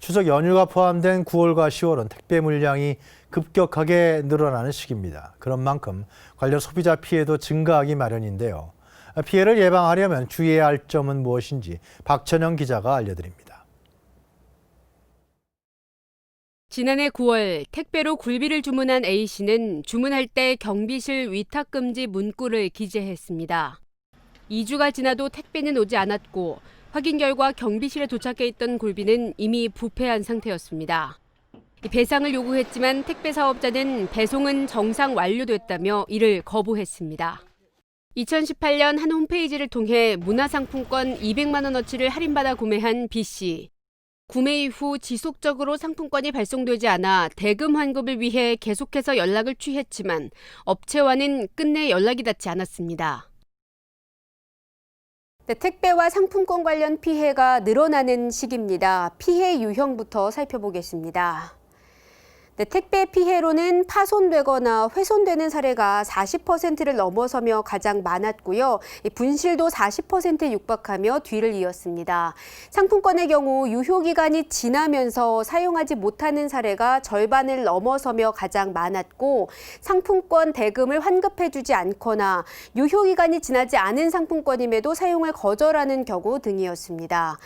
추석 연휴가 포함된 9월과 10월은 택배 물량이 급격하게 늘어나는 시기입니다. 그런 만큼 관련 소비자 피해도 증가하기 마련인데요. 피해를 예방하려면 주의해야 할 점은 무엇인지 박천영 기자가 알려드립니다. 지난해 9월 택배로 굴비를 주문한 A씨는 주문할 때 경비실 위탁금지 문구를 기재했습니다. 2주가 지나도 택배는 오지 않았고 확인 결과 경비실에 도착해 있던 굴비는 이미 부패한 상태였습니다. 배상을 요구했지만 택배 사업자는 배송은 정상 완료됐다며 이를 거부했습니다. 2018년 한 홈페이지를 통해 문화상품권 200만 원어치를 할인받아 구매한 B씨. 구매 이후 지속적으로 상품권이 발송되지 않아 대금 환급을 위해 계속해서 연락을 취했지만 업체와는 끝내 연락이 닿지 않았습니다. 택배와 상품권 관련 피해가 늘어나는 시기입니다. 피해 유형부터 살펴보겠습니다. 택배 피해로는 파손되거나 훼손되는 사례가 40%를 넘어서며 가장 많았고요. 분실도 40%에 육박하며 뒤를 이었습니다. 상품권의 경우 유효기간이 지나면서 사용하지 못하는 사례가 절반을 넘어서며 가장 많았고 상품권 대금을 환급해주지 않거나 유효기간이 지나지 않은 상품권임에도 사용을 거절하는 경우 등이었습니다.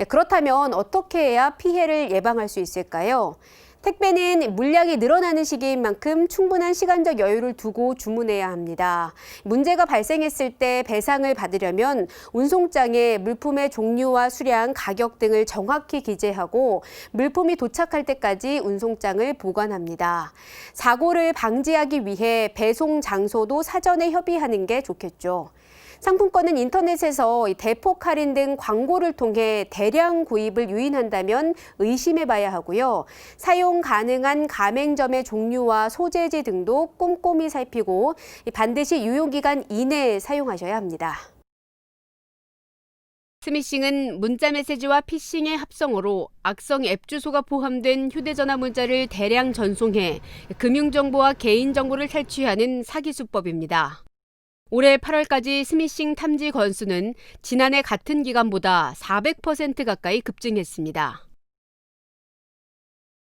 그렇다면 어떻게 해야 피해를 예방할 수 있을까요? 택배는 물량이 늘어나는 시기인 만큼 충분한 시간적 여유를 두고 주문해야 합니다. 문제가 발생했을 때 배상을 받으려면 운송장에 물품의 종류와 수량, 가격 등을 정확히 기재하고 물품이 도착할 때까지 운송장을 보관합니다. 사고를 방지하기 위해 배송 장소도 사전에 협의하는 게 좋겠죠. 상품권은 인터넷에서 대폭 할인 등 광고를 통해 대량 구입을 유인한다면 의심해봐야 하고요. 사용 가능한 가맹점의 종류와 소재지 등도 꼼꼼히 살피고 반드시 유효기간 이내에 사용하셔야 합니다. 스미싱은 문자메시지와 피싱의 합성어로 악성 앱 주소가 포함된 휴대전화 문자를 대량 전송해 금융정보와 개인정보를 탈취하는 사기 수법입니다. 올해 8월까지 스미싱 탐지 건수는 지난해 같은 기간보다 400% 가까이 급증했습니다.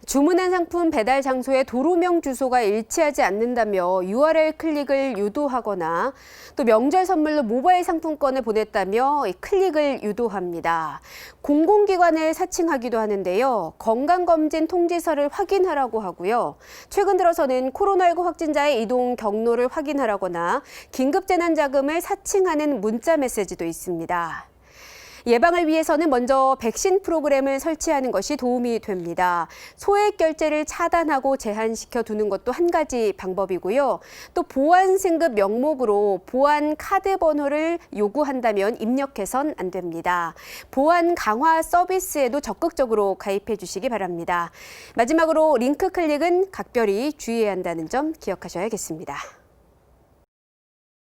주문한 상품 배달 장소의 도로명 주소가 일치하지 않는다며 URL 클릭을 유도하거나 또 명절 선물로 모바일 상품권을 보냈다며 클릭을 유도합니다. 공공기관을 사칭하기도 하는데요. 건강검진 통지서를 확인하라고 하고요. 최근 들어서는 코로나19 확진자의 이동 경로를 확인하라거나 긴급재난자금을 사칭하는 문자 메시지도 있습니다. 예방을 위해서는 먼저 백신 프로그램을 설치하는 것이 도움이 됩니다. 소액 결제를 차단하고 제한시켜 두는 것도 한 가지 방법이고요. 또 보안 승급 명목으로 보안 카드 번호를 요구한다면 입력해선 안 됩니다. 보안 강화 서비스에도 적극적으로 가입해 주시기 바랍니다. 마지막으로 링크 클릭은 각별히 주의해야 한다는 점 기억하셔야겠습니다.